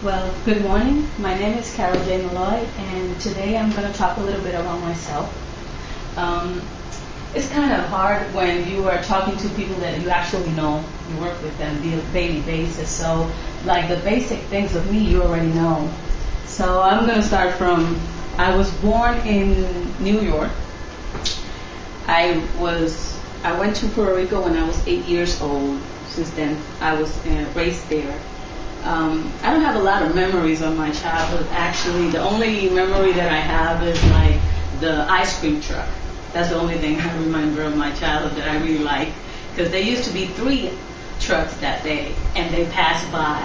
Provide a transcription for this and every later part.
Well, good morning. My name is Carol J. Malloy, and today I'm going to talk a little bit about myself. It's kind of hard when you are talking to people that you actually know. You work with them on a daily basis. So, like the basic things of me, you already know. So I'm going to start from, I was born in New York. I went to Puerto Rico when I was 8 years old. Since then, I was raised there. I don't have a lot of memories of my childhood, actually. The only memory that I have is like the ice cream truck. That's the only thing I remember of my childhood that I really like. Because there used to be 3 trucks that day, and they passed by.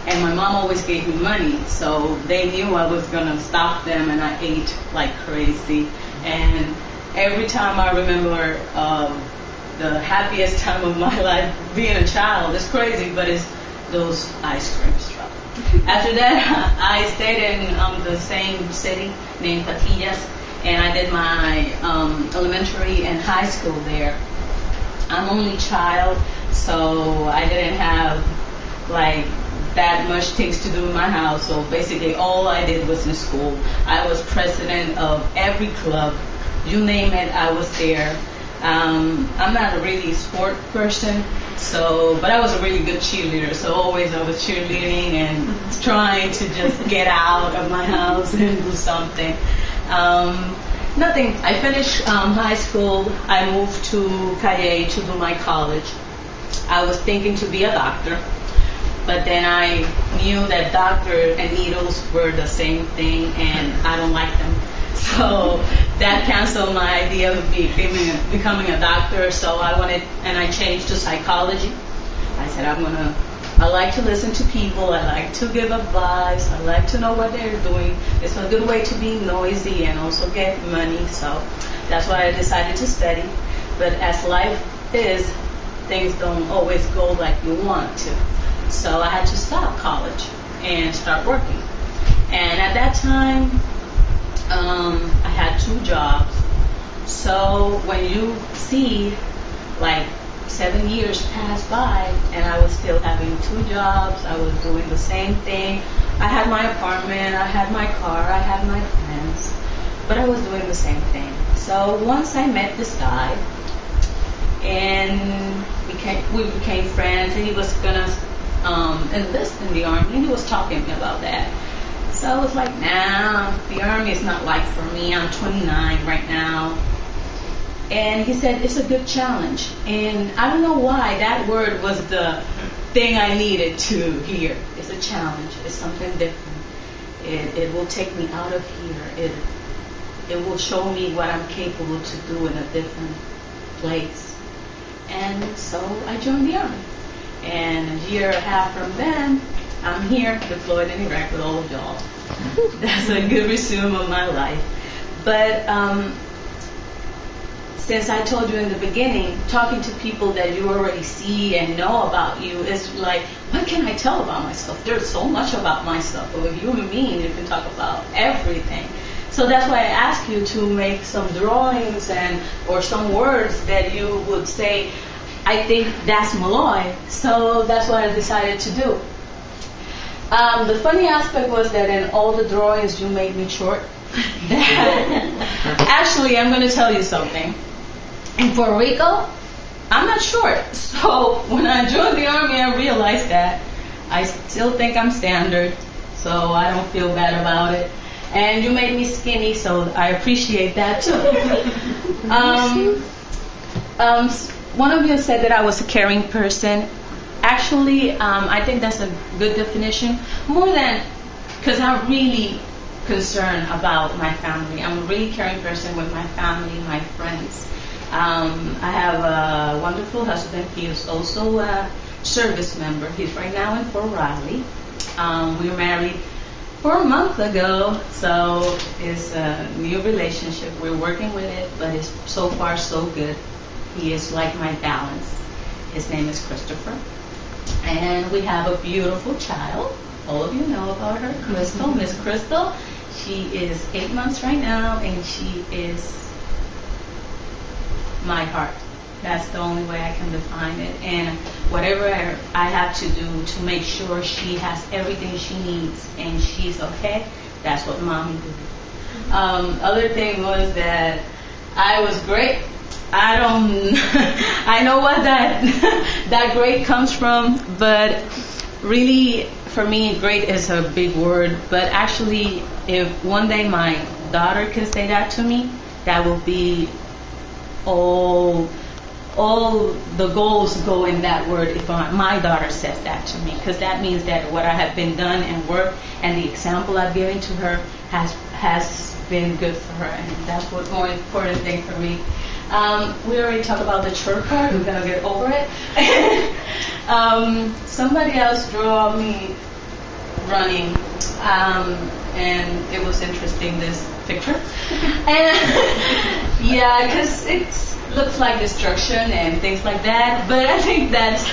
And my mom always gave me money, so they knew I was going to stop them, and I ate like crazy. And every time I remember the happiest time of my life being a child, it's crazy, but it's those ice cream trucks. After that, I stayed in the same city named Patillas, and I did my elementary and high school there. I'm only child, so I didn't have like that much things to do in my house. So basically, all I did was in school. I was president of every club. You name it, I was there. I'm not a really sport person, but I was a really good cheerleader. So always I was cheerleading and trying to just get out of my house and do something. Nothing. I finished high school. I moved to Calle to do my college. I was thinking to be a doctor, but then I knew that doctor and needles were the same thing, and I don't like them. So that canceled my idea of becoming a doctor. So I changed to psychology. I said, I like to listen to people. I like to give advice. I like to know what they're doing. It's a good way to be noisy and also get money. So that's why I decided to study. But as life is, things don't always go like you want to. So I had to stop college and start working. And at that time, I had 2 jobs. So when you see like 7 years pass by and I was still having 2 jobs, I was doing the same thing. I had my apartment, I had my car, I had my friends, but I was doing the same thing. So once I met this guy and we became friends, and he was gonna enlist in the army, and he was talking to me about that. So I was like, nah, the army is not like for me. I'm 29 right now. And he said, it's a good challenge. And I don't know why that word was the thing I needed to hear. It's a challenge. It's something different. It will take me out of here. It will show me what I'm capable to do in a different place. And so I joined the army. And a year and a half from then, I'm here, deployed in Iraq with all of y'all. That's a good resume of my life. But since I told you in the beginning, talking to people that you already see and know about you is like, what can I tell about myself? There's so much about myself. But with human being, you can talk about everything. So that's why I asked you to make some drawings or some words that you would say, I think that's Malloy. So that's what I decided to do. The funny aspect was that in all the drawings you made me short. Actually, I'm going to tell you something. In Puerto Rico, I'm not short. So when I joined the army, I realized that I still think I'm standard. So I don't feel bad about it. And you made me skinny, so I appreciate that too. One of you said that I was a caring person. Actually, I think that's a good definition. More than, because I'm really concerned about my family. I'm a really caring person with my family, my friends. I have a wonderful husband. He is also a service member. He's right now in Fort Riley. We were married 4 months ago, so it's a new relationship. We're working with it, but it's so far so good. He is like my balance. His name is Christopher. And we have a beautiful child. All of you know about her, Crystal, Miss Crystal. She is 8 months right now, and she is my heart. That's the only way I can define it. And whatever I have to do to make sure she has everything she needs and she's okay, that's what mommy did. Other thing was that I was great. I know what that great comes from, but really for me great is a big word. But actually, if one day my daughter can say that to me, that will be all the goals go in that word if my daughter says that to me, because that means that what I have been done and work and the example I've given to her has been good for her, and that's what's more important thing for me. We already talked about the church part. We're gonna get over it. Somebody else drew me running, and it was interesting, this picture. And yeah, because it looks like destruction and things like that. But I think that's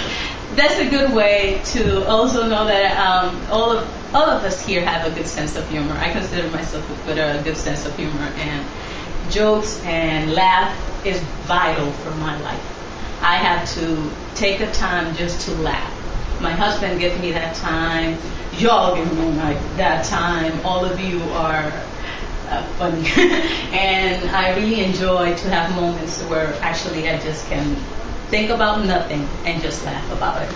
a good way to also know that all of us here have a good sense of humor. I consider myself with a good sense of humor, and jokes and laugh is vital for my life. I have to take a time just to laugh. My husband gives me that time. Y'all give me that time. All of you are funny. And I really enjoy to have moments where actually I just can think about nothing and just laugh about it.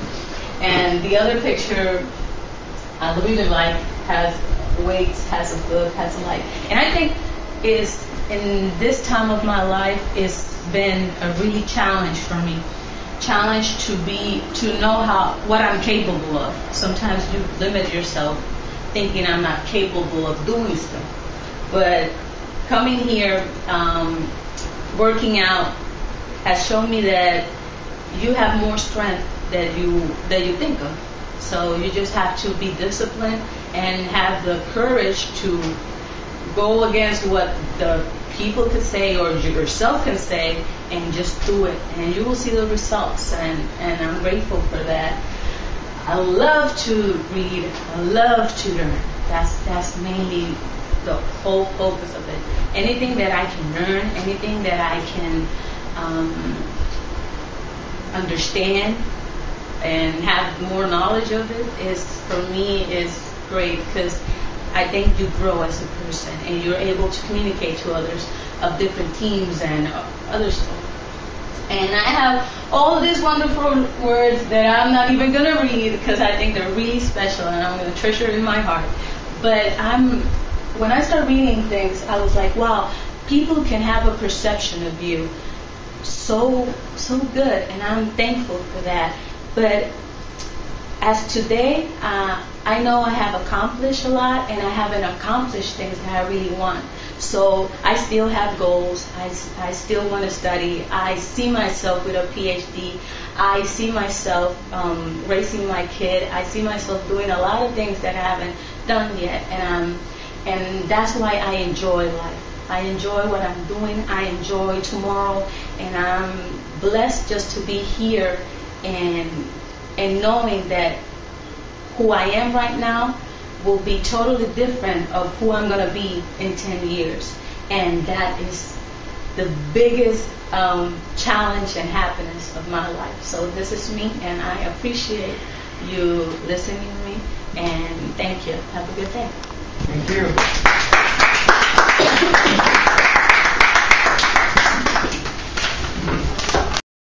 And the other picture I really like has weights, has a book, has a light. And I think is in this time of my life, it's been a really challenge for me. Challenge to know what I'm capable of. Sometimes you limit yourself thinking I'm not capable of doing stuff. But coming here, working out has shown me that you have more strength that you think of. So you just have to be disciplined and have the courage to go against what the people could say or yourself can say, and just do it, and you will see the results. And I'm grateful for that. I love to read. I love to learn. That's mainly the whole focus of it. Anything that I can learn, anything that I can understand and have more knowledge of it is, for me, is great, because I think you grow as a person and you're able to communicate to others of different teams and other stuff. And I have all these wonderful words that I'm not even going to read because I think they're really special and I'm going to treasure it in my heart. But when I started reading things, I was like, wow, people can have a perception of you so good, and I'm thankful for that. But as today, I know I have accomplished a lot, and I haven't accomplished things that I really want. So I still have goals. I still want to study. I see myself with a PhD. I see myself raising my kid. I see myself doing a lot of things that I haven't done yet, and that's why I enjoy life. I enjoy what I'm doing. I enjoy tomorrow, and I'm blessed just to be here and knowing that who I am right now will be totally different of who I'm going to be in 10 years. And that is the biggest challenge and happiness of my life. So this is me, and I appreciate you listening to me, and thank you. Have a good day. Thank you.